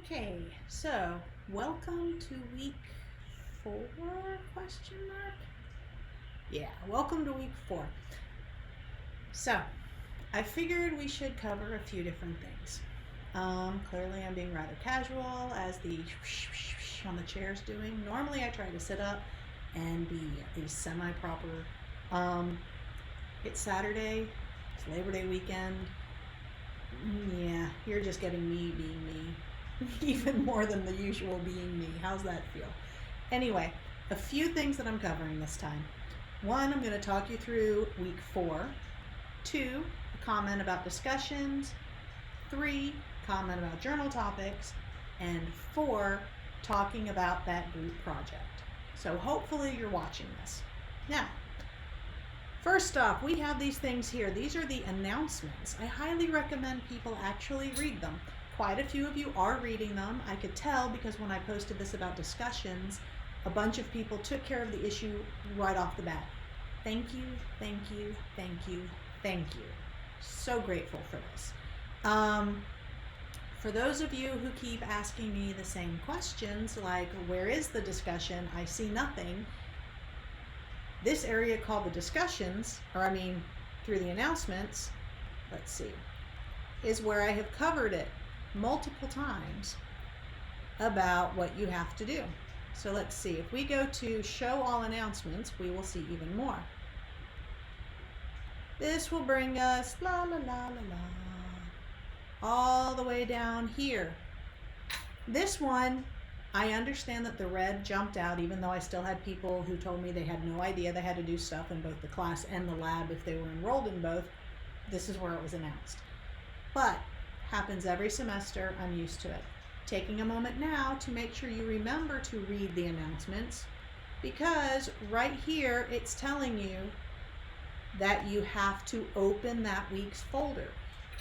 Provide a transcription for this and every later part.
Okay, so welcome to week 4, question mark? Yeah, welcome to week 4. So, I figured we should cover a few different things. Clearly I'm being rather casual as the on the chair's doing. Normally I try to sit up and be at least semi-proper. It's Saturday, it's Labor Day weekend. Yeah, you're just getting me being me. Even more than the usual being me. How's that feel? Anyway, a few things that I'm covering this time. 1, I'm going to talk you through week 4. 2, a comment about discussions. 3, comment about journal topics. And 4, talking about that group project. So hopefully you're watching this. Now, first off, we have these things here. These are the announcements. I highly recommend people actually read them. Quite a few of you are reading them. I could tell because when I posted this about discussions, a bunch of people took care of the issue right off the bat. Thank you, thank you, thank you, thank you. So grateful for this. For those of you who keep asking me the same questions, like where is the discussion? I see nothing. This area called the discussions, through the announcements, let's see, is where I have covered it multiple times about what you have to do. So let's see, if we go to show all announcements, we will see even more. This will bring us la la la la la all the way down here. This one, I understand that the red jumped out, even though I still had people who told me they had no idea they had to do stuff in both the class and the lab if they were enrolled in both. This is where it was announced. But happens every semester. I'm used to it. Taking a moment now to make sure you remember to read the announcements, because right here it's telling you that you have to open that week's folder.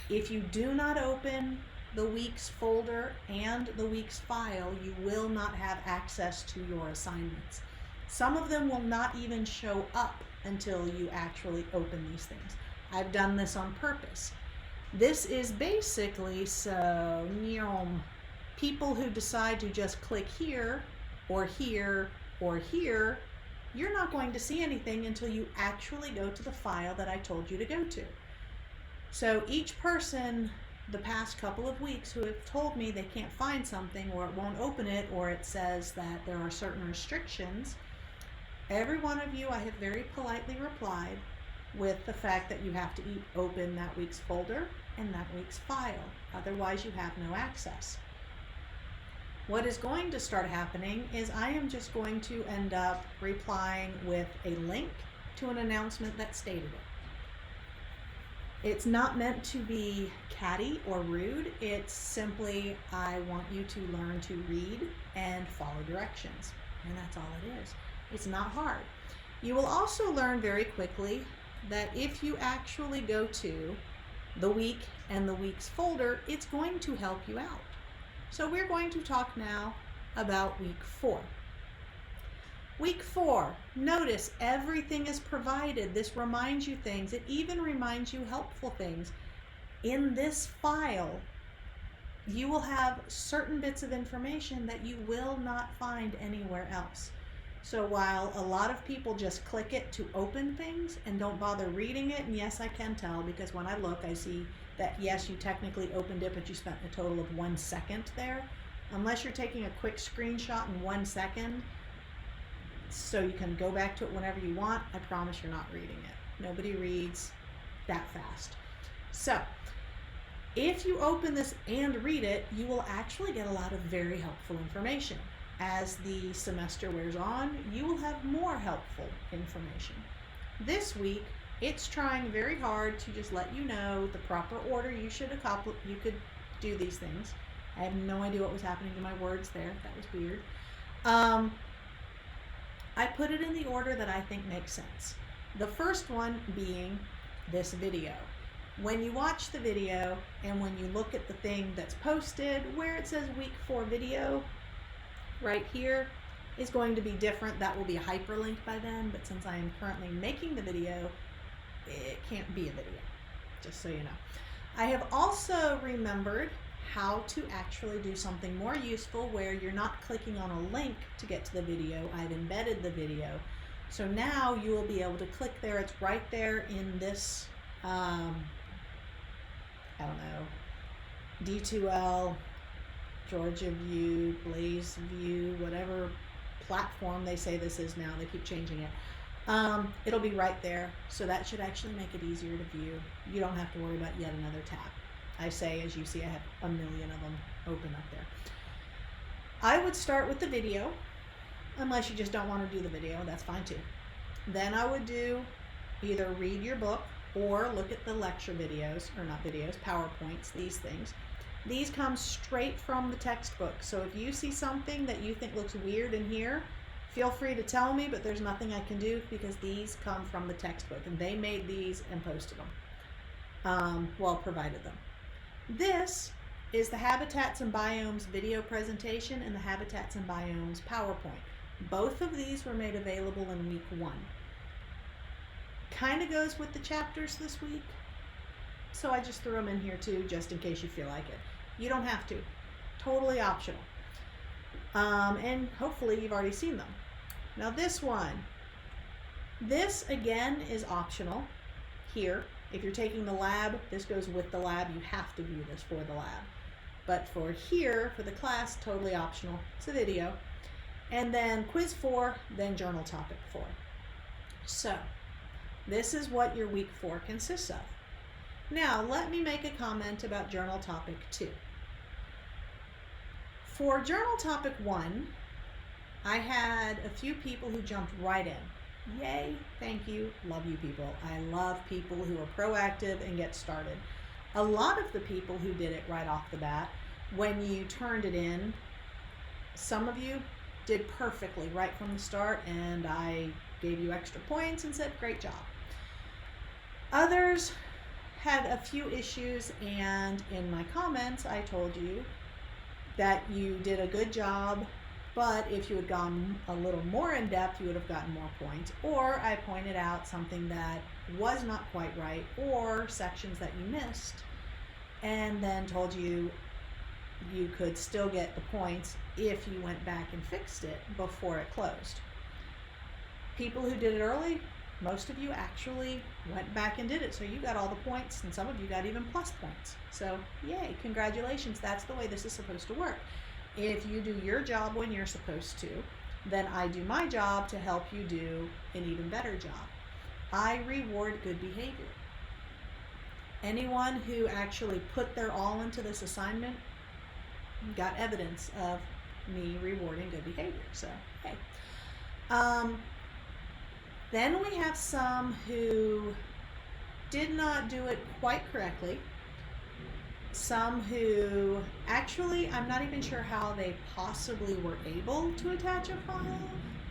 If you do not open the week's folder and the week's file, you will not have access to your assignments. Some of them will not even show up until you actually open these things. I've done this on purpose. This is basically people who decide to just click here or here or here, you're not going to see anything until you actually go to the file that I told you to go to. So each person the past couple of weeks who have told me they can't find something or it won't open it or it says that there are certain restrictions, every one of you I have very politely replied with the fact that you have to open that week's folder and that week's file. Otherwise you have no access. What is going to start happening is I am just going to end up replying with a link to an announcement that stated it. It's not meant to be catty or rude. It's simply, I want you to learn to read and follow directions. And that's all it is. It's not hard. You will also learn very quickly that if you actually go to the week and the week's folder, it's going to help you out. So we're going to talk now about week 4. Week 4, notice everything is provided. This reminds you things. It even reminds you helpful things. In this file, you will have certain bits of information that you will not find anywhere else. So while a lot of people just click it to open things and don't bother reading it, and yes, I can tell because when I look, I see that yes, you technically opened it, but you spent a total of 1 second there. Unless you're taking a quick screenshot in 1 second, so you can go back to it whenever you want, I promise you're not reading it. Nobody reads that fast. So if you open this and read it, you will actually get a lot of very helpful information. As the semester wears on, you will have more helpful information. This week, it's trying very hard to just let you know the proper order you could do these things. I have no idea what was happening to my words there. That was weird. I put it in the order that I think makes sense. The first one being this video. When you watch the video and when you look at the thing that's posted where it says week 4 video, right here is going to be different. That will be a hyperlink by then, but since I am currently making the video, it can't be a video, just so you know. I have also remembered how to actually do something more useful where you're not clicking on a link to get to the video. I've embedded the video. So now you will be able to click there. It's right there in this, I don't know, D2L, Georgia View, Blaze View, whatever platform they say this is now. They keep changing it. It'll be right there. So that should actually make it easier to view. You don't have to worry about yet another tab. I say, as you see, I have a million of them open up there. I would start with the video, unless you just don't want to do the video, that's fine too. Then I would do either read your book or look at the lecture videos, or not videos, PowerPoints, these things. These come straight from the textbook. So if you see something that you think looks weird in here, feel free to tell me, but there's nothing I can do because these come from the textbook and they made these and posted them, provided them. This is the Habitats and Biomes video presentation and the Habitats and Biomes PowerPoint. Both of these were made available in week 1. Kind of goes with the chapters this week, so I just threw them in here too, just in case you feel like it. You don't have to. Totally optional. And hopefully you've already seen them. Now this one, this again is optional here. If you're taking the lab, this goes with the lab. You have to view this for the lab. But for here, for the class, totally optional. It's a video. And then quiz 4, then journal topic 4. So this is what your week 4 consists of. Now let me make a comment about journal topic 2. For journal topic 1, I had a few people who jumped right in. Yay, thank you, love you people. I love people who are proactive and get started. A lot of the people who did it right off the bat, when you turned it in, some of you did perfectly right from the start, and I gave you extra points and said, great job. Others had a few issues, and in my comments, I told you that you did a good job, but if you had gone a little more in depth, you would have gotten more points. Or I pointed out something that was not quite right, or sections that you missed, and then told you you could still get the points if you went back and fixed it before it closed. People who did it early, most of you actually went back and did it, so you got all the points, and some of you got even plus points. So yay, congratulations, that's the way this is supposed to work. If you do your job when you're supposed to, then I do my job to help you do an even better job. I reward good behavior. Anyone who actually put their all into this assignment got evidence of me rewarding good behavior, so hey. Then we have some who did not do it quite correctly. Some who actually, I'm not even sure how they possibly were able to attach a file,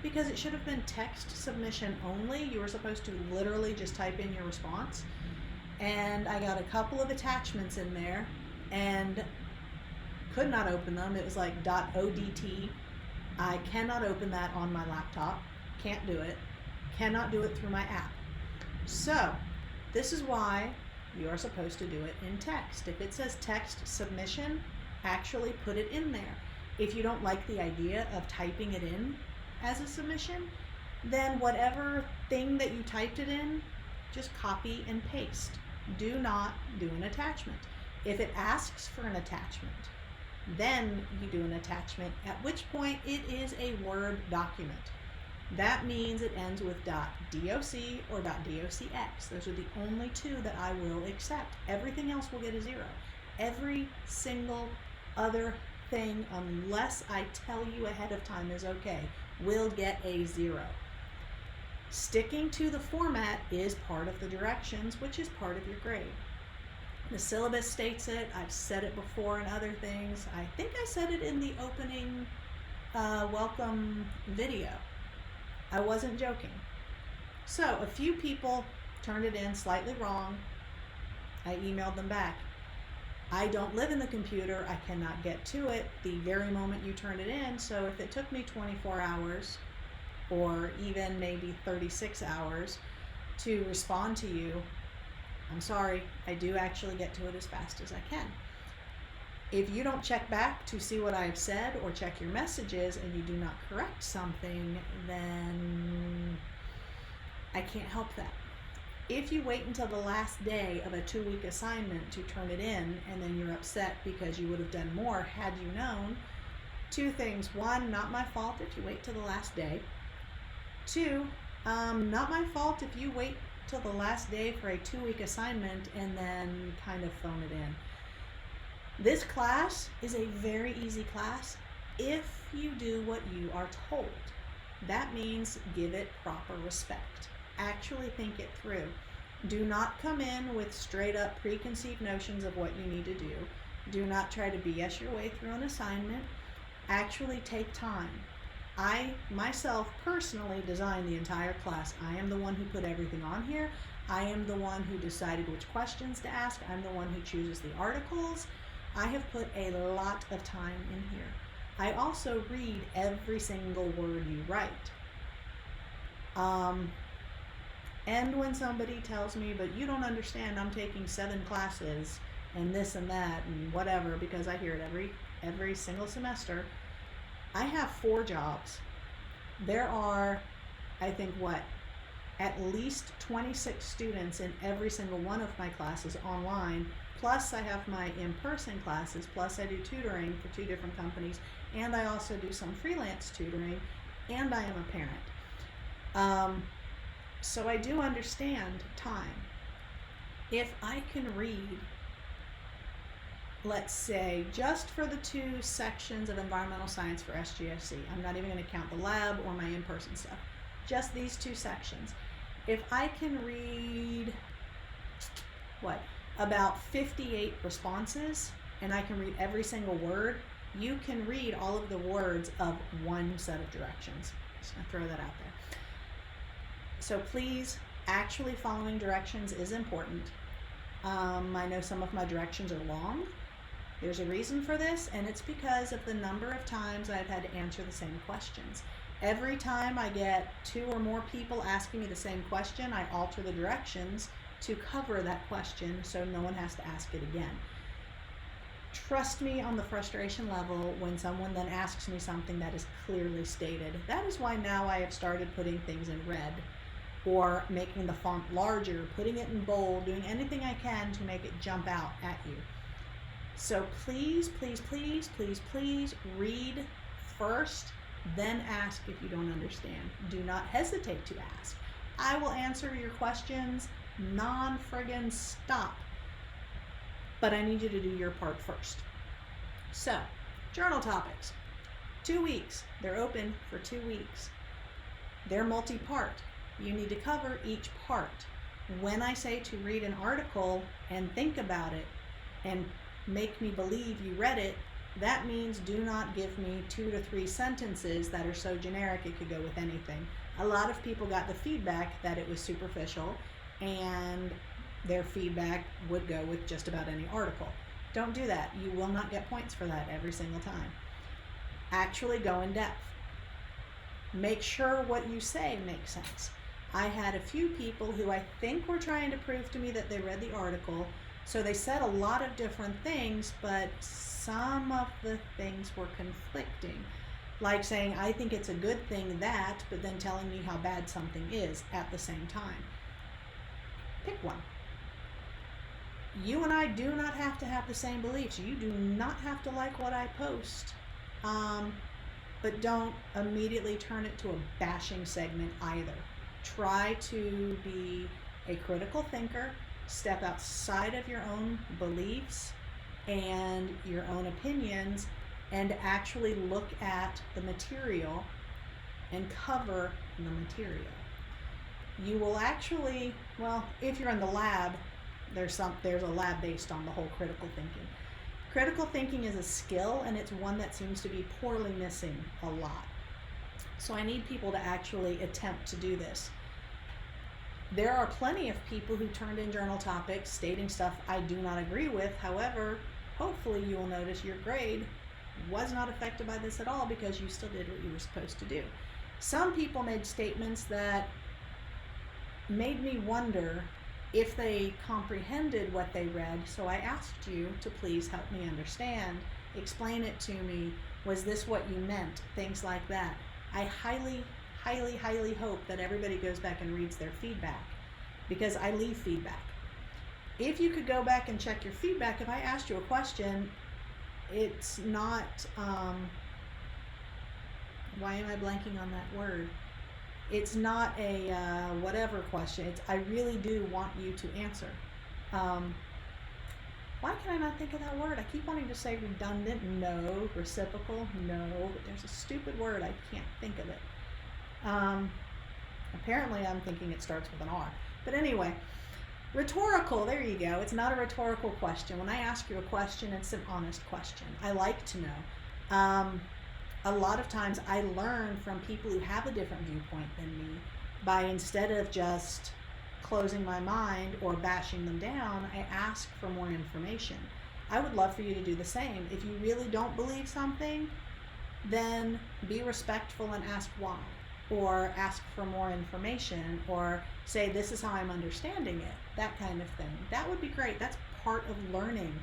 because it should have been text submission only. You were supposed to literally just type in your response. And I got a couple of attachments in there and could not open them. It was like .odt. I cannot open that on my laptop. Can't do it. Cannot do it through my app. So this is why you are supposed to do it in text. If it says text submission, actually put it in there. If you don't like the idea of typing it in as a submission, then whatever thing that you typed it in, just copy and paste. Do not do an attachment. If it asks for an attachment, then you do an attachment, at which point it is a Word document. That means it ends with .doc or .docx. Those are the only two that I will accept. Everything else will get a 0. Every single other thing, unless I tell you ahead of time is okay, will get a 0. Sticking to the format is part of the directions, which is part of your grade. The syllabus states it. I've said it before in other things. I think I said it in the opening welcome video. I wasn't joking. So a few people turned it in slightly wrong. I emailed them back. I don't live in the computer. I cannot get to it the very moment you turn it in. So if it took me 24 hours or even maybe 36 hours to respond to you, I'm sorry. I do actually get to it as fast as I can. If you don't check back to see what I've said or check your messages and you do not correct something, then I can't help that. If you wait until the last day of a 2-week assignment to turn it in and then you're upset because you would have done more had you known, 2 things. 1, not my fault if you wait till the last day. 2, not my fault if you wait till the last day for a 2-week assignment and then kind of phone it in. This class is a very easy class if you do what you are told. That means give it proper respect. Actually think it through. Do not come in with straight up preconceived notions of what you need to do. Do not try to BS your way through an assignment. Actually take time. I myself personally designed the entire class. I am the one who put everything on here. I am the one who decided which questions to ask. I'm the one who chooses the articles. I have put a lot of time in here. I also read every single word you write. And when somebody tells me, but you don't understand, I'm taking 7 classes and this and that and whatever, because I hear it every single semester. I have 4 jobs. There are, I think, at least 26 students in every single one of my classes online. Plus I have my in-person classes, plus I do tutoring for 2 different companies, and I also do some freelance tutoring, and I am a parent. So I do understand time. If I can read, let's say, just for the 2 sections of environmental science for SGSC, I'm not even going to count the lab or my in-person stuff, just these 2 sections. If I can read, about 58 responses, and I can read every single word, you can read all of the words of 1 set of directions. Just gonna throw that out there. So please, actually following directions is important. I know some of my directions are long. There's a reason for this, and it's because of the number of times I've had to answer the same questions. Every time I get 2 or more people asking me the same question, I alter the directions to cover that question so no one has to ask it again. Trust me on the frustration level when someone then asks me something that is clearly stated. That is why now I have started putting things in red or making the font larger, putting it in bold, doing anything I can to make it jump out at you. So please, please, please, please, please read first, then ask if you don't understand. Do not hesitate to ask. I will answer your questions non-friggin' stop. But I need you to do your part first. So, journal topics. 2 weeks. They're open for 2 weeks. They're multi-part. You need to cover each part. When I say to read an article and think about it and make me believe you read it, that means do not give me 2 to 3 sentences that are so generic it could go with anything. A lot of people got the feedback that it was superficial, and their feedback would go with just about any article. Don't do that. You will not get points for that every single time. Actually go in depth. Make sure what you say makes sense. I had a few people who I think were trying to prove to me that they read the article, so they said a lot of different things, but some of the things were conflicting. Like saying, I think it's a good thing that, but then telling me how bad something is at the same time. Pick one. You and I do not have to have the same beliefs. You do not have to like what I post. But don't immediately turn it to a bashing segment either. Try to be a critical thinker, step outside of your own beliefs and your own opinions, and actually look at the material and cover the material. You will actually, well, if you're in the lab, there's a lab based on the whole critical thinking. Critical thinking is a skill, and it's one that seems to be poorly missing a lot. So I need people to actually attempt to do this. There are plenty of people who turned in journal topics stating stuff I do not agree with. However, hopefully you will notice your grade was not affected by this at all because you still did what you were supposed to do. Some people made statements that made me wonder if they comprehended what they read. So I asked you to please help me understand, explain it to me, was this what you meant, things like that. I highly hope that everybody goes back and reads their feedback, because I leave feedback. If you could go back and check your feedback, if I asked you a question, it's not, why am I blanking on that word? It's not a whatever question. It's, I really do want you to answer. Why can I not think of that word? I keep wanting to say redundant, no. Reciprocal, no. But there's a stupid word, I can't think of it. Apparently I'm thinking it starts with an R. But anyway, rhetorical, there you go. It's not a rhetorical question. When I ask you a question, it's an honest question. I like to know. A lot of times I learn from people who have a different viewpoint than me by, instead of just closing my mind or bashing them down, I ask for more information. I would love for you to do the same. If you really don't believe something, then be respectful and ask why, or ask for more information, or say, this is how I'm understanding it, that kind of thing. That would be great. That's part of learning,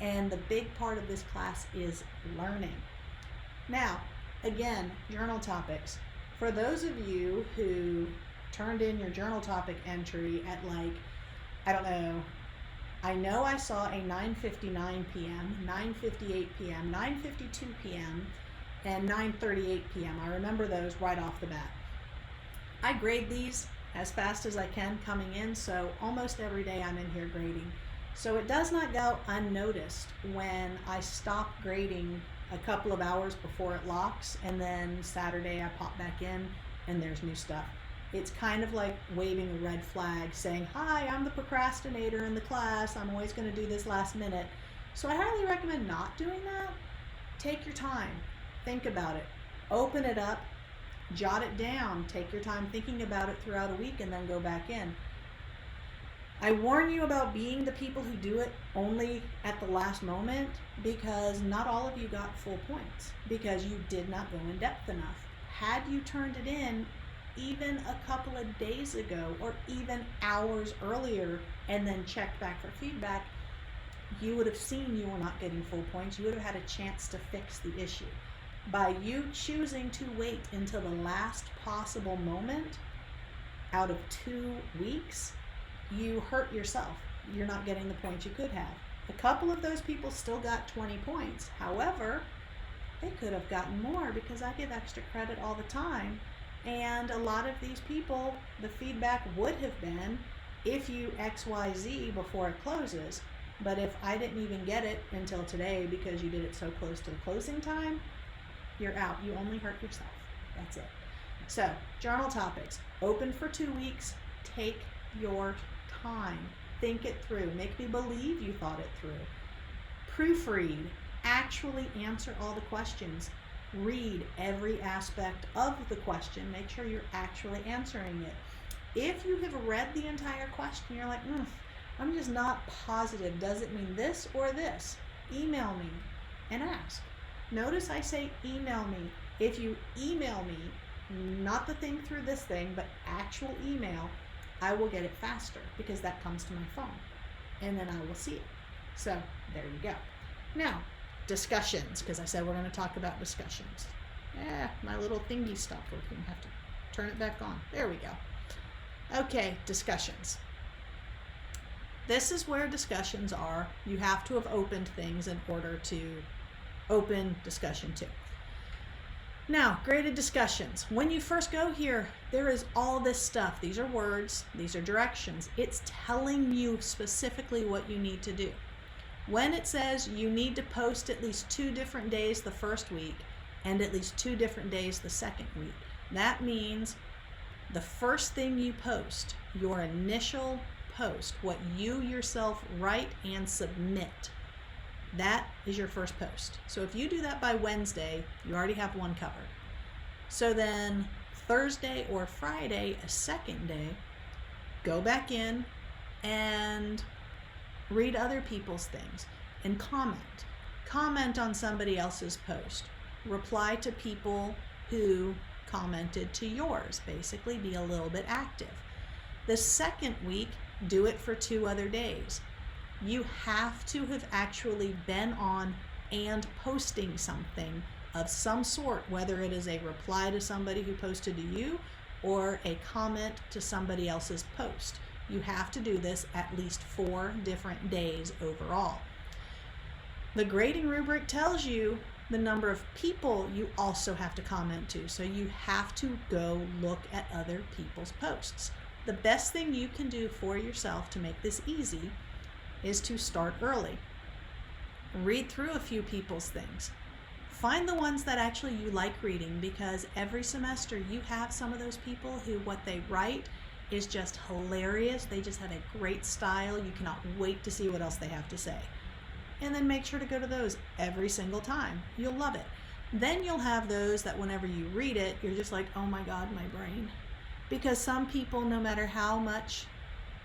and the big part of this class is learning. Now, again, journal topics. For those of you who turned in your journal topic entry at, like, I don't know I saw a 9:59 p.m., 9:58 p.m., 9:52 p.m., and 9:38 p.m. I remember those right off the bat. I grade these as fast as I can coming in, so almost every day I'm in here grading. So it does not go unnoticed when I stop grading a couple of hours before it locks, and then Saturday I pop back in and there's new stuff. It's kind of like waving a red flag saying, hi, I'm the procrastinator in the class, I'm always going to do this last minute. So I highly recommend not doing that. Take your time, think about it, open it up, jot it down, take your time thinking about it throughout a week, and then go back in. I warn you about being the people who do it only at the last moment, because not all of you got full points because you did not go in depth enough. Had you turned it in even a couple of days ago or even hours earlier and then checked back for feedback, you would have seen you were not getting full points. You would have had a chance to fix the issue. By you choosing to wait until the last possible moment out of 2 weeks, you hurt yourself. You're not getting the points you could have. A couple of those people still got 20 points. However, they could have gotten more because I give extra credit all the time. And a lot of these people, the feedback would have been, if you XYZ before it closes. But if I didn't even get it until today because you did it so close to the closing time, you're out. You only hurt yourself. That's it. So, journal topics. Open for 2 weeks. Take your time. Think it through. Make me believe you thought it through. Proofread. Actually answer all the questions. Read every aspect of the question. Make sure you're actually answering it. If you have read the entire question, you're like, I'm just not positive. Does it mean this or this? Email me and ask. Notice I say email me. If you email me, not the thing through this thing, but actual email, I will get it faster because that comes to my phone, and then I will see it. So there you go. Now, discussions, because I said we're going to talk about discussions. My little thingy stopped working. I have to turn it back on. There we go. Okay, discussions. This is where discussions are. You have to have opened things in order to open discussion 2. Now, graded discussions. When you first go here, there is all this stuff. These are words, these are directions. It's telling you specifically what you need to do. When it says you need to post at least 2 different days the first week and at least 2 different days the second week, that means the first thing you post, your initial post, what you yourself write and submit, that is your first post. So if you do that by Wednesday, you already have 1 covered. So then Thursday or Friday, a second day, go back in and read other people's things and comment. Comment on somebody else's post. Reply to people who commented to yours. Basically, be a little bit active. The second week, do it for 2 other days. You have to have actually been on and posting something of some sort, whether it is a reply to somebody who posted to you or a comment to somebody else's post. You have to do this at least 4 different days overall. The grading rubric tells you the number of people you also have to comment to, so you have to go look at other people's posts. The best thing you can do for yourself to make this easy is to start early. Read through a few people's things. Find the ones that actually you like reading, because every semester you have some of those people who what they write is just hilarious. They just have a great style. You cannot wait to see what else they have to say. And then make sure to go to those every single time. You'll love it. Then you'll have those that whenever you read it, you're just like, oh my God, my brain. Because some people, no matter how much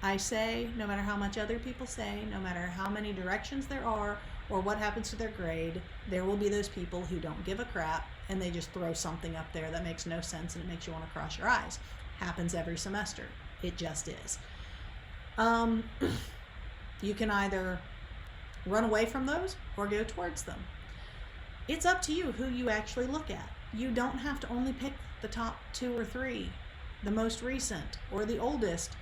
I say, no matter how much other people say, no matter how many directions there are, or what happens to their grade, there will be those people who don't give a crap and they just throw something up there that makes no sense and it makes you want to cross your eyes. Happens every semester. It just is. You can either run away from those or go towards them. It's up to you who you actually look at. You don't have to only pick the top 2 or 3, the most recent or the oldest.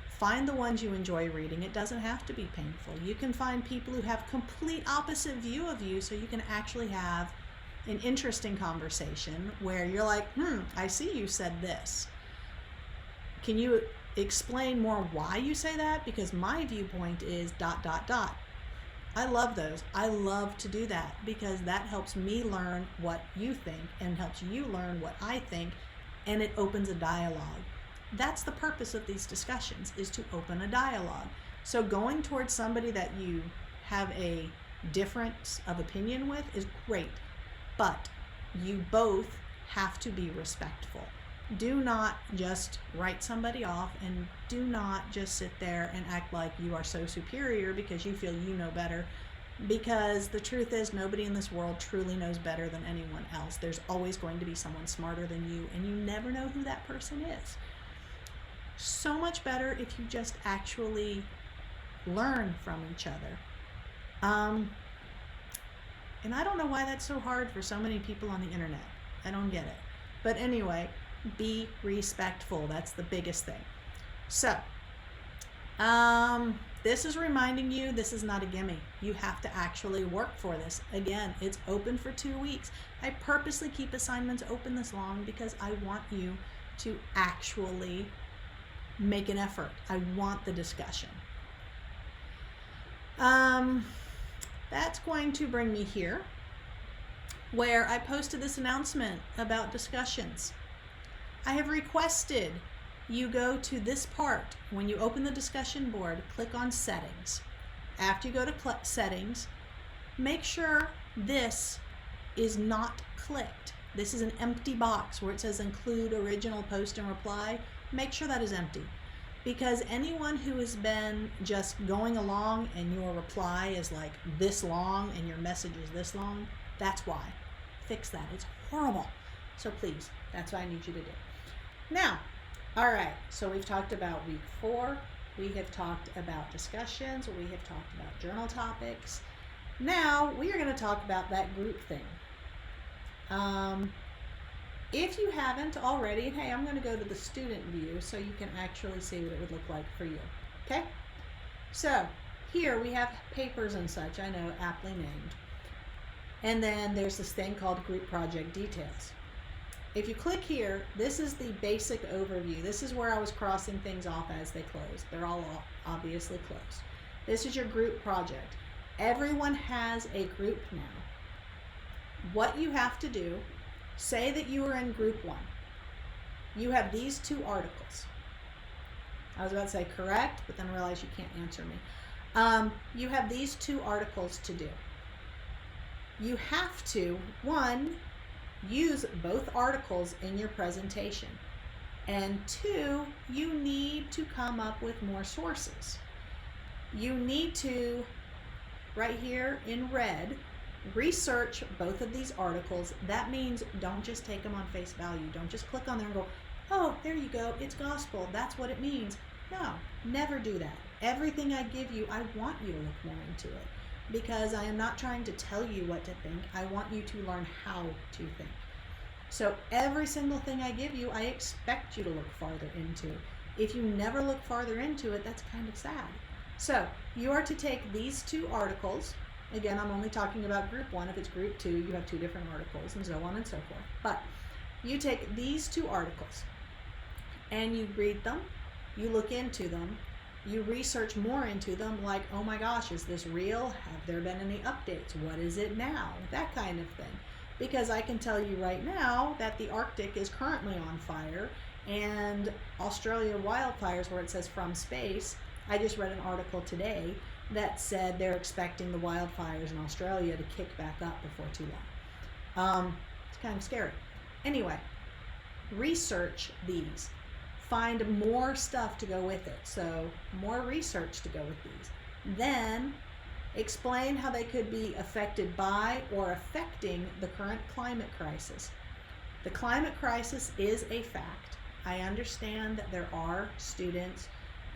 Find the ones you enjoy reading. It doesn't have to be painful. You can find people who have complete opposite view of you, so you can actually have an interesting conversation where you're like, I see you said this. Can you explain more why you say that? Because my viewpoint is ... I love those. I love to do that because that helps me learn what you think and helps you learn what I think, and it opens a dialogue. That's the purpose of these discussions, is to open a dialogue. So going towards somebody that you have a difference of opinion with is great, but you both have to be respectful. Do not just write somebody off, and do not just sit there and act like you are so superior because you feel you know better, because the truth is nobody in this world truly knows better than anyone else. There's always going to be someone smarter than you, and you never know who that person is. So much better if you just actually learn from each other. And I don't know why that's so hard for so many people on the internet. I don't get it. But anyway, be respectful. That's the biggest thing. So, this is reminding you this is not a gimme. You have to actually work for this. Again, it's open for 2 weeks. I purposely keep assignments open this long because I want you to actually make an effort. I want the discussion. That's going to bring me here where I posted this announcement about discussions. I have requested you go to this part. When you open the discussion board, click on settings. After you go to settings, make sure this is not clicked. This is an empty box where it says include original post and reply. Make sure that is empty, because anyone who has been just going along and your reply is like this long and your message is this long, that's why. Fix that. It's horrible. So please, that's what I need you to do. Now, all right, so we've talked about week 4. We have talked about discussions. We have talked about journal topics. Now, we are going to talk about that group thing. If you haven't already, hey, I'm going to go to the student view so you can actually see what it would look like for you. Okay? So, here we have papers and such, I know, aptly named. And then there's this thing called group project details. If you click here, this is the basic overview. This is where I was crossing things off as they close. They're all obviously closed. This is your group project. Everyone has a group now. What you have to do, say that you are in group 1. You have these 2 articles. I was about to say correct, but then I realized you can't answer me. You have these 2 articles to do. You have to, 1, use both articles in your presentation. And 2, you need to come up with more sources. You need to, right here in red, research both of these articles. That means don't just take them on face value. Don't just click on there and go, oh, there you go, it's gospel. That's what it means. No, never do that. Everything I give you, I want you to look more into it, because I am not trying to tell you what to think. I want you to learn how to think. So every single thing I give you, I expect you to look farther into. If you never look farther into it, that's kind of sad. So you are to take these 2 articles. Again, I'm only talking about group 1. If it's group 2, you have 2 different articles, and so on and so forth. But you take these 2 articles and you read them, you look into them, you research more into them, like, oh my gosh, is this real? Have there been any updates? What is it now? That kind of thing. Because I can tell you right now that the Arctic is currently on fire, and Australia wildfires, where it says from space, I just read an article today that said they're expecting the wildfires in Australia to kick back up before too long. It's kind of scary. Anyway, research these. Find more stuff to go with it. So more research to go with these. Then explain how they could be affected by or affecting the current climate crisis. The climate crisis is a fact. I understand that there are students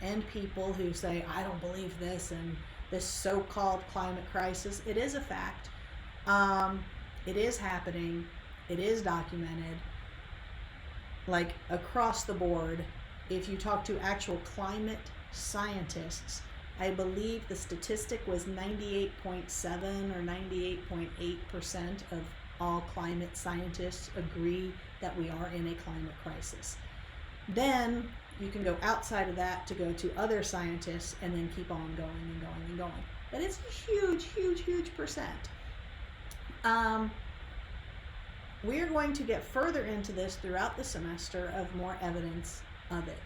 and people who say, I don't believe this, and this so-called climate crisis. It is a fact. It is happening. It is documented. Like across the board, if you talk to actual climate scientists, I believe the statistic was 98.7 or 98.8% of all climate scientists agree that we are in a climate crisis. Then you can go outside of that to go to other scientists and then keep on going and going and going. But it's a huge, huge, huge percent. We're going to get further into this throughout the semester of more evidence of it.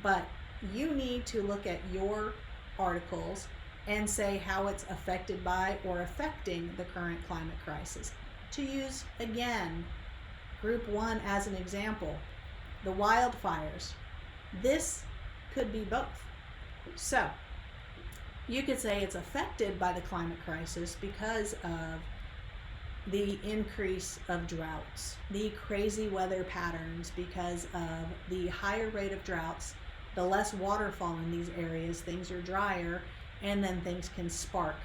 But you need to look at your articles and say how it's affected by or affecting the current climate crisis. To use, again, group 1 as an example, the wildfires. This could be both. So you could say it's affected by the climate crisis because of the increase of droughts, the crazy weather patterns, because of the higher rate of droughts, the less waterfall in these areas, things are drier, and then things can spark.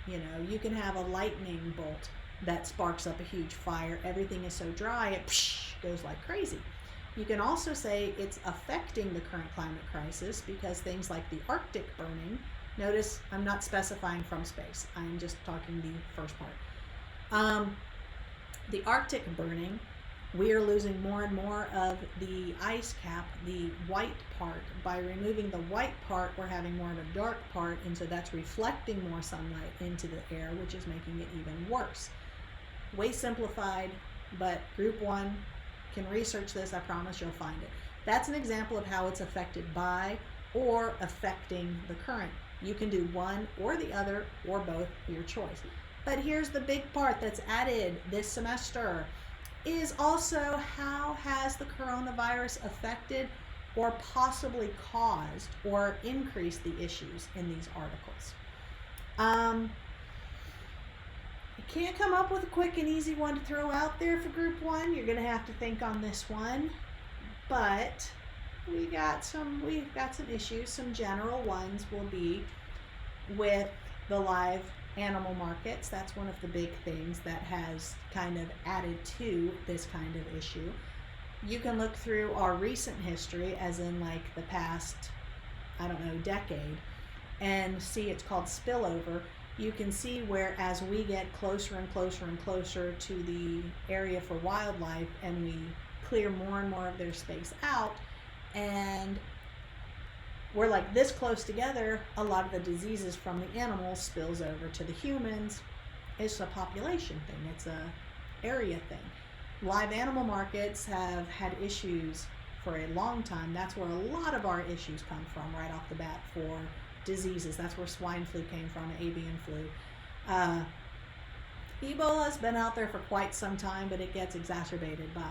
You know, you can have a lightning bolt that sparks up a huge fire. Everything is so dry, it goes like crazy. You can also say it's affecting the current climate crisis because things like the Arctic burning, notice I'm not specifying from space, I'm just talking the first part. The Arctic burning, we are losing more and more of the ice cap, the white part. By removing the white part, we're having more of a dark part, and so that's reflecting more sunlight into the air, which is making it even worse. Way simplified, but group 1 can research this. I promise you'll find it. That's an example of how it's affected by or affecting the current. You can do one or the other or both, your choice. But here's the big part that's added this semester, is also how has the coronavirus affected or possibly caused or increased the issues in these articles. I can't come up with a quick and easy one to throw out there for group 1. You're going to have to think on this one. But we've got some issues. Some general ones will be with the live animal markets. That's one of the big things that has kind of added to this kind of issue. You can look through our recent history, as in like the past, I don't know, decade, and see it's called spillover. You can see where as we get closer and closer and closer to the area for wildlife and we clear more and more of their space out, and we're like this close together, a lot of the diseases from the animals spills over to the humans. It's a population thing. It's a area thing. Live animal markets have had issues for a long time. That's where a lot of our issues come from right off the bat for diseases. That's where swine flu came from, avian flu. Ebola's been out there for quite some time, but it gets exacerbated by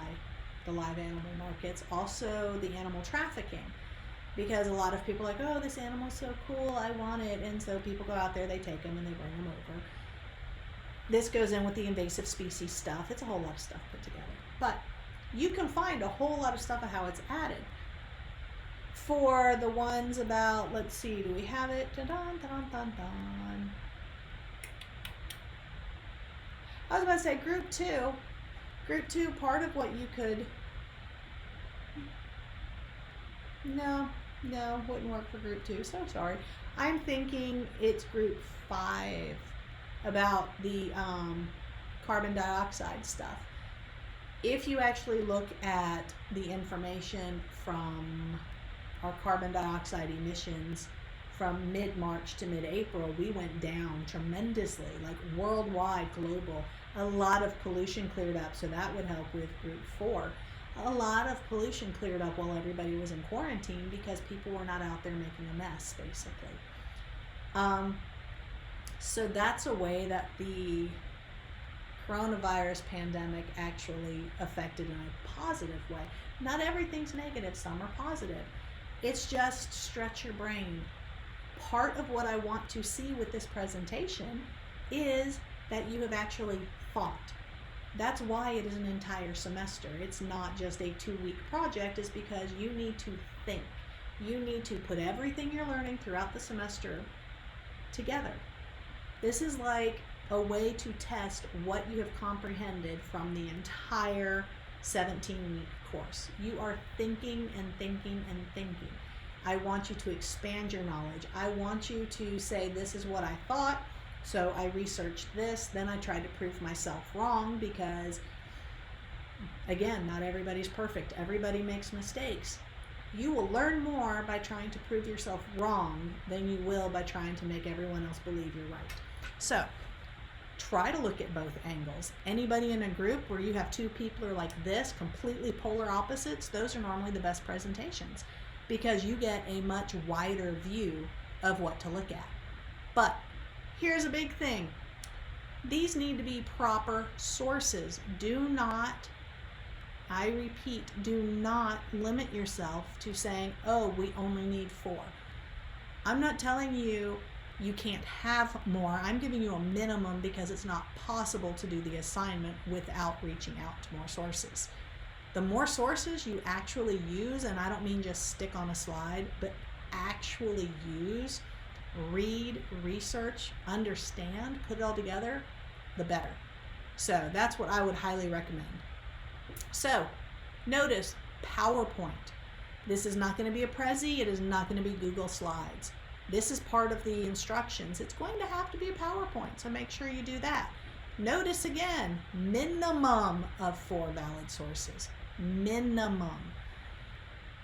the live animal markets. Also the animal trafficking. Because a lot of people are like, oh, this animal's so cool, I want it. And so people go out there, they take them, and they bring them over. This goes in with the invasive species stuff. It's a whole lot of stuff put together. But you can find a whole lot of stuff of how it's added. For the ones about, let's see, do we have it? Dun, dun, dun, dun. I was about to say group two. Group two, part of what you could, no, wouldn't work for group two. So sorry. I'm thinking it's group 5 about the carbon dioxide stuff. If you actually look at the information from our carbon dioxide emissions from mid-March to mid-April, we went down tremendously, like worldwide, global. A lot of pollution cleared up, so that would help with group 4. A lot of pollution cleared up while everybody was in quarantine because people were not out there making a mess, basically. So that's a way that the coronavirus pandemic actually affected in a positive way. Not everything's negative, some are positive. It's just stretch your brain. Part of what I want to see with this presentation is that you have actually thought. That's why it is an entire semester. It's not just a 2-week project. It's because you need to think. You need to put everything you're learning throughout the semester together. This is like a way to test what you have comprehended from the entire 17-week course. You are thinking and thinking and thinking. I want you to expand your knowledge. I want you to say, this is what I thought, so I researched this, then I tried to prove myself wrong because, again, not everybody's perfect. Everybody makes mistakes. You will learn more by trying to prove yourself wrong than you will by trying to make everyone else believe you're right. So, try to look at both angles. Anybody in a group where you have 2 people are like this, completely polar opposites, those are normally the best presentations because you get a much wider view of what to look at. But here's a big thing. These need to be proper sources. Do not, I repeat, do not limit yourself to saying, oh, we only need 4. I'm not telling you you can't have more. I'm giving you a minimum because it's not possible to do the assignment without reaching out to more sources. The more sources you actually use, and I don't mean just stick on a slide, but actually use, read, research, understand, put it all together, the better. So that's what I would highly recommend. So notice PowerPoint. This is not going to be a Prezi. It is not going to be Google Slides. This is part of the instructions. It's going to have to be a PowerPoint, so make sure you do that. Notice again, minimum of 4 valid sources. Minimum.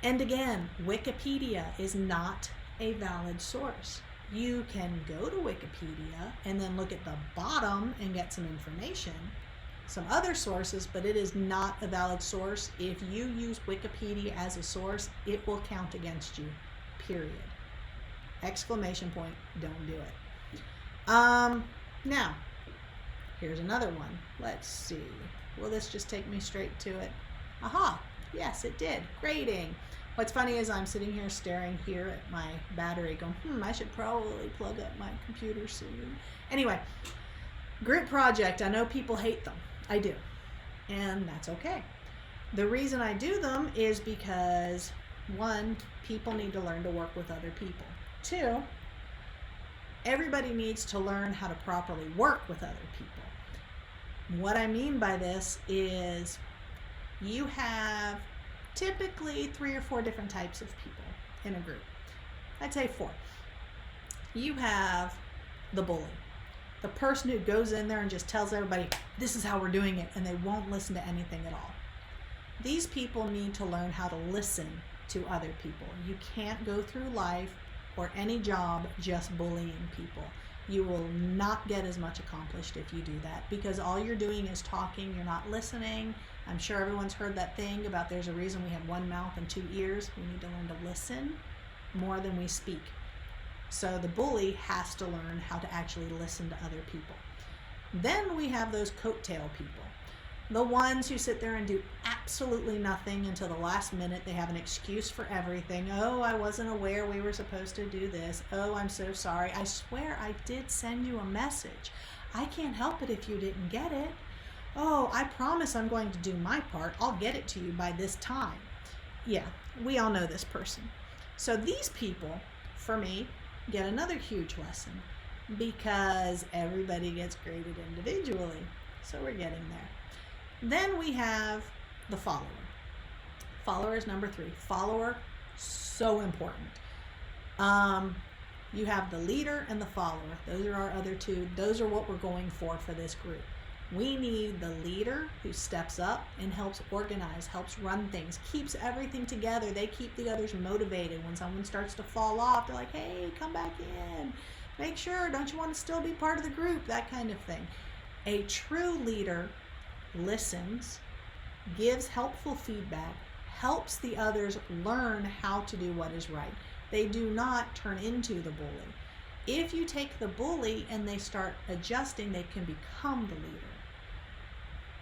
And again, Wikipedia is not a valid source. You can go to Wikipedia and then look at the bottom and get some information, some other sources, but it is not a valid source. If you use Wikipedia as a source, it will count against you, period. Exclamation point, don't do it. Now, here's another one. Let's see. Will this just take me straight to it? Aha, yes, it did. Grading. What's funny is I'm sitting here staring here at my battery going, I should probably plug up my computer soon. Anyway, group project. I know people hate them. I do. And that's okay. The reason I do them is because, 1, people need to learn to work with other people. 2, everybody needs to learn how to properly work with other people. What I mean by this is you have typically 3 or 4 different types of people in a group. I'd say 4. You have the bully, the person who goes in there and just tells everybody, this is how we're doing it, and they won't listen to anything at all. These people need to learn how to listen to other people. You can't go through life or any job just bullying people. You will not get as much accomplished if you do that because all you're doing is talking, you're not listening. I'm sure everyone's heard that thing about there's a reason we have 1 mouth and 2 ears. We need to learn to listen more than we speak. So the bully has to learn how to actually listen to other people. Then we have those coattail people. The ones who sit there and do absolutely nothing until the last minute. They have an excuse for everything. Oh, I wasn't aware we were supposed to do this. Oh, I'm so sorry. I swear I did send you a message. I can't help it if you didn't get it. Oh, I promise I'm going to do my part. I'll get it to you by this time. Yeah, we all know this person. So these people, for me, get another huge lesson because everybody gets graded individually. So we're getting there. Then we have the follower. Follower is number 3. Follower, so important. You have the leader and the follower. Those are our other two. Those are what we're going for this group. We need the leader who steps up and helps organize, helps run things, keeps everything together. They keep the others motivated. When someone starts to fall off, they're like, hey, come back in. Make sure, don't you want to still be part of the group? That kind of thing. A true leader listens, gives helpful feedback, helps the others learn how to do what is right. They do not turn into the bully. If you take the bully and they start adjusting, they can become the leader.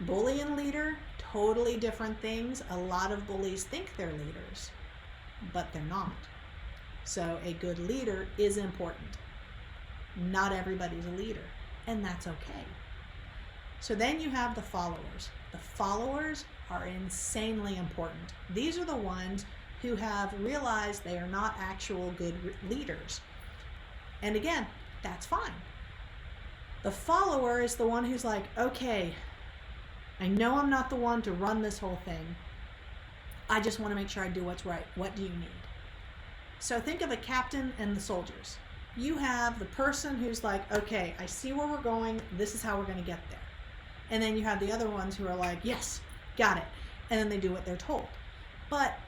Bully and leader, totally different things. A lot of bullies think they're leaders, but they're not. So a good leader is important. Not everybody's a leader, and that's okay. So then you have the followers. The followers are insanely important. These are the ones who have realized they are not actual good leaders. And again, that's fine. The follower is the one who's like, okay, I know I'm not the one to run this whole thing. I just want to make sure I do what's right. What do you need? So think of a captain and the soldiers. You have the person who's like, okay, I see where we're going. This is how we're going to get there. And then you have the other ones who are like, yes, got it. And then they do what they're told. But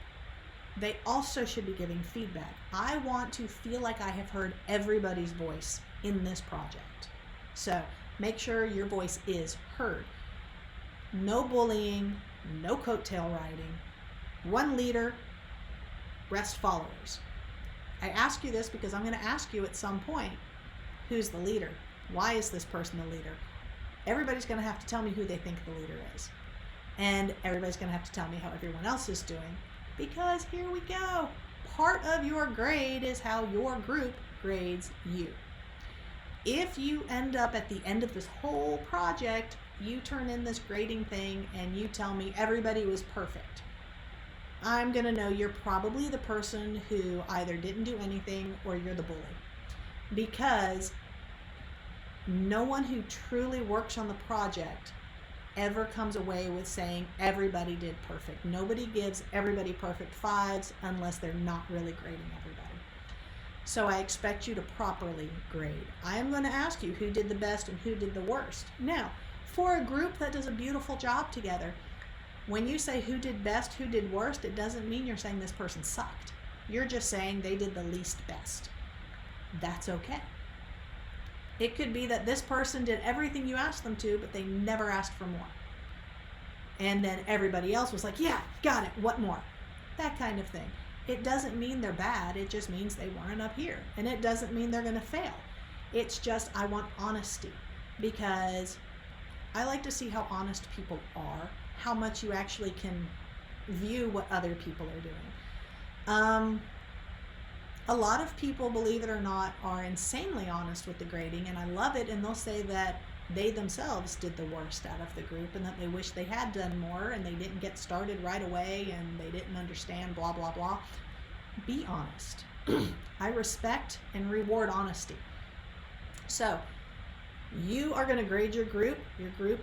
they also should be giving feedback. I want to feel like I have heard everybody's voice in this project. So make sure your voice is heard. No bullying, no coattail riding. One leader, rest followers. I ask you this because I'm going to ask you at some point, who's the leader? Why is this person the leader? Everybody's going to have to tell me who they think the leader is. And everybody's going to have to tell me how everyone else is doing. Because here we go. Part of your grade is how your group grades you. If you end up at the end of this whole project, you turn in this grading thing and you tell me everybody was perfect, I'm going to know you're probably the person who either didn't do anything or you're the bully. Because no one who truly works on the project ever comes away with saying everybody did perfect. Nobody gives everybody perfect 5s unless they're not really grading everybody. So I expect you to properly grade. I am going to ask you who did the best and who did the worst. Now, for a group that does a beautiful job together, when you say who did best, who did worst, it doesn't mean you're saying this person sucked. You're just saying they did the least best. That's okay. It could be that this person did everything you asked them to, but they never asked for more. And then everybody else was like, yeah, got it, what more? That kind of thing. It doesn't mean they're bad, it just means they weren't up here. And it doesn't mean they're going to fail. It's just I want honesty, because I like to see how honest people are, how much you actually can view what other people are doing. A lot of people, believe it or not, are insanely honest with the grading, and I love it, and they'll say that they themselves did the worst out of the group and that they wish they had done more and they didn't get started right away and they didn't understand blah, blah, blah. Be honest. I respect and reward honesty. So you are going to grade your group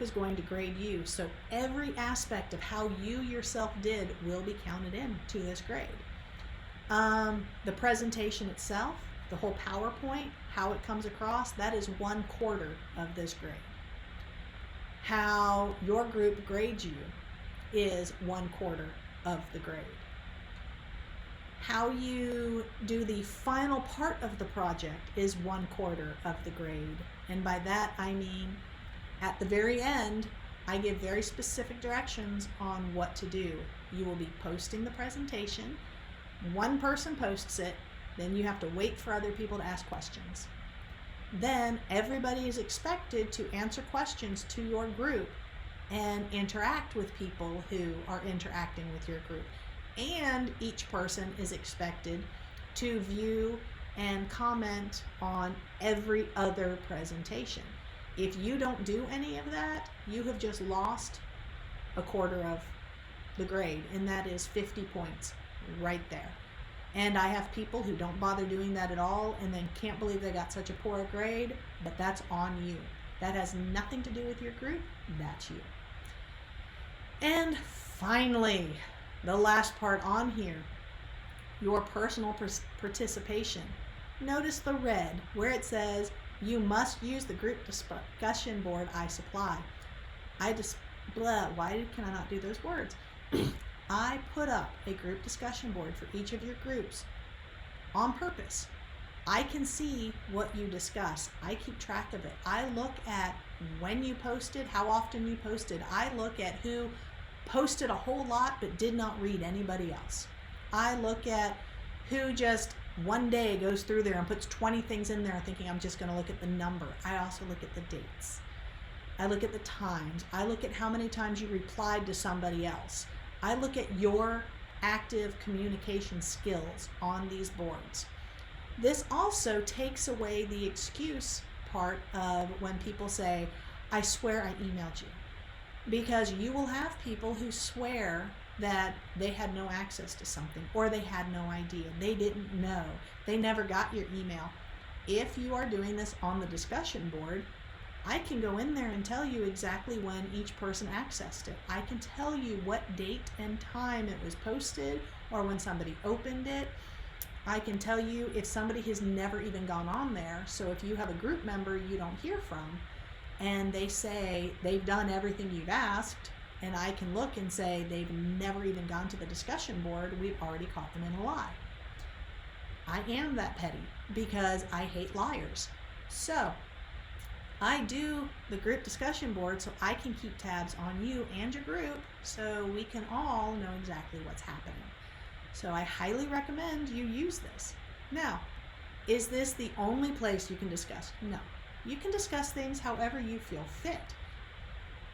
is going to grade you. So every aspect of how you yourself did will be counted in to this grade. The presentation itself, the whole PowerPoint, how it comes across, that is 1/4 of this grade. How your group grades you is 1/4 of the grade. How you do the final part of the project is 1/4 of the grade. And by that I mean at the very end, I give very specific directions on what to do. You will be posting the presentation. One person posts it, then you have to wait for other people to ask questions. Then everybody is expected to answer questions to your group and interact with people who are interacting with your group. And each person is expected to view and comment on every other presentation. If you don't do any of that, you have just lost 1/4 of the grade, and that is 50 points right there. And I have people who don't bother doing that at all and then can't believe they got such a poor grade, but that's on you. That has nothing to do with your group, that's you. And finally, the last part on here, your personal participation. Notice the red where it says you must use the group discussion board I supply. Why can I not do those words? I put up a group discussion board for each of your groups on purpose. I can see what you discuss. I keep track of it. I look at when you posted, how often you posted. I look at who posted a whole lot but did not read anybody else. I look at who just one day goes through there and puts 20 things in there thinking I'm just going to look at the number. I also look at the dates. I look at the times. I look at how many times you replied to somebody else. I look at your active communication skills on these boards. This also takes away the excuse part of when people say, I swear I emailed you. Because you will have people who swear that they had no access to something or they had no idea. They didn't know. They never got your email. If you are doing this on the discussion board, I can go in there and tell you exactly when each person accessed it. I can tell you what date and time it was posted or when somebody opened it. I can tell you if somebody has never even gone on there. So if you have a group member you don't hear from and they say they've done everything you've asked, and I can look and say they've never even gone to the discussion board, we've already caught them in a lie. I am that petty because I hate liars. So I do the group discussion board so I can keep tabs on you and your group so we can all know exactly what's happening. So I highly recommend you use this. Now, is this the only place you can discuss? No. You can discuss things however you feel fit.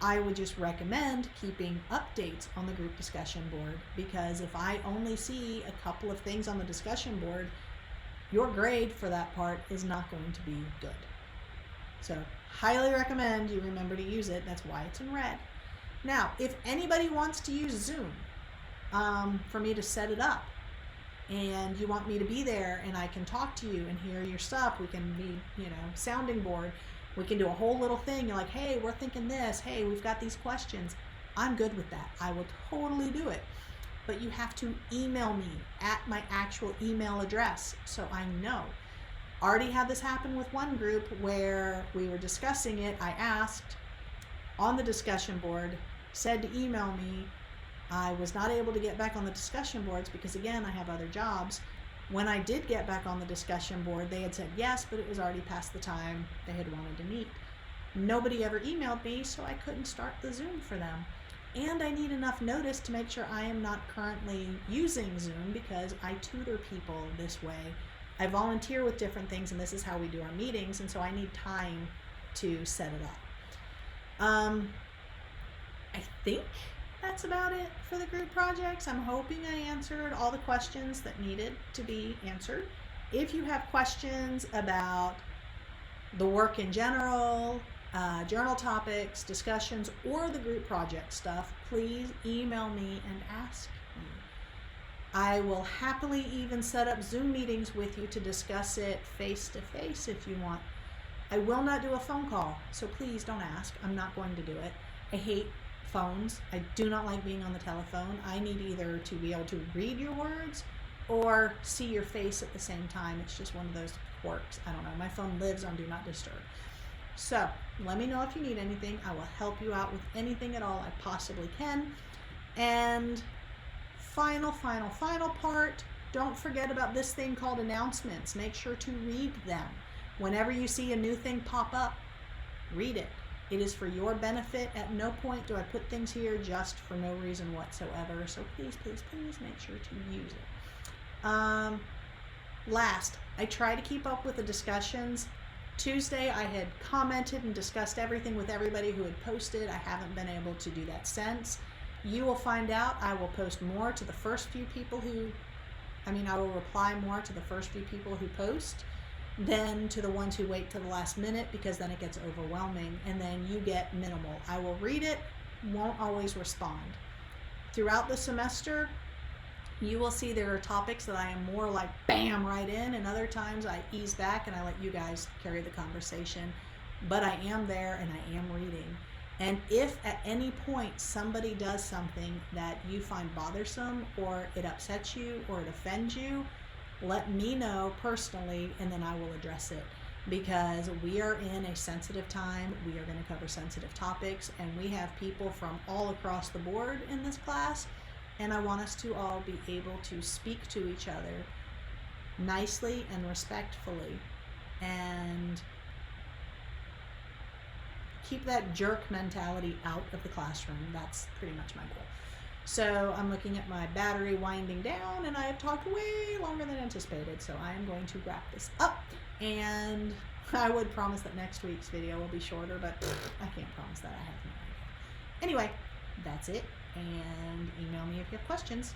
I would just recommend keeping updates on the group discussion board because if I only see a couple of things on the discussion board, your grade for that part is not going to be good. So highly recommend you remember to use it. That's why it's in red. Now, if anybody wants to use Zoom for me to set it up and you want me to be there and I can talk to you and hear your stuff, we can be, sounding board. We can do a whole little thing. You're like, hey, we're thinking this. Hey, we've got these questions. I'm good with that. I will totally do it. But you have to email me at my actual email address so I know. Already had this happen with one group where we were discussing it. I asked on the discussion board, said to email me. I was not able to get back on the discussion boards because, again, I have other jobs. When I did get back on the discussion board, they had said yes, but it was already past the time they had wanted to meet. Nobody ever emailed me, so I couldn't start the Zoom for them. And I need enough notice to make sure I am not currently using Zoom because I tutor people this way. I volunteer with different things, and this is how we do our meetings, and so I need time to set it up. I think that's about it for the group projects. I'm hoping I answered all the questions that needed to be answered. If you have questions about the work in general, journal topics, discussions, or the group project stuff, please email me and ask me. I will happily even set up Zoom meetings with you to discuss it face to face if you want. I will not do a phone call, so please don't ask. I'm not going to do it. I hate phones. I do not like being on the telephone. I need either to be able to read your words or see your face at the same time. It's just one of those quirks. I don't know. My phone lives on Do Not Disturb. So let me know if you need anything. I will help you out with anything at all I possibly can. And final part, don't forget about this thing called announcements. Make sure to read them. Whenever you see a new thing pop up, read it. It is for your benefit. At no point do I put things here just for no reason whatsoever. So please, please, please make sure to use it. Last, I try to keep up with the discussions. Tuesday, I had commented and discussed everything with everybody who had posted. I haven't been able to do that since. You will find out I will post more to the first few people I will reply more to the first few people who post than to the ones who wait to the last minute because then it gets overwhelming and then you get minimal. I will read it, won't always respond. Throughout the semester, You will see there are topics that I am more like bam right in, and other times I ease back and I let you guys carry the conversation. But I am there and I am reading. And if at any point somebody does something that you find bothersome, or it upsets you, or it offends you, let me know personally, and then I will address it. Because we are in a sensitive time, we are going to cover sensitive topics, and we have people from all across the board in this class, and I want us to all be able to speak to each other nicely and respectfully, and keep that jerk mentality out of the classroom. That's pretty much my goal. So I'm looking at my battery winding down, and I have talked way longer than anticipated, so I am going to wrap this up. And I would promise that next week's video will be shorter, but I can't promise that. I have no idea. Anyway, that's it, and email me if you have questions.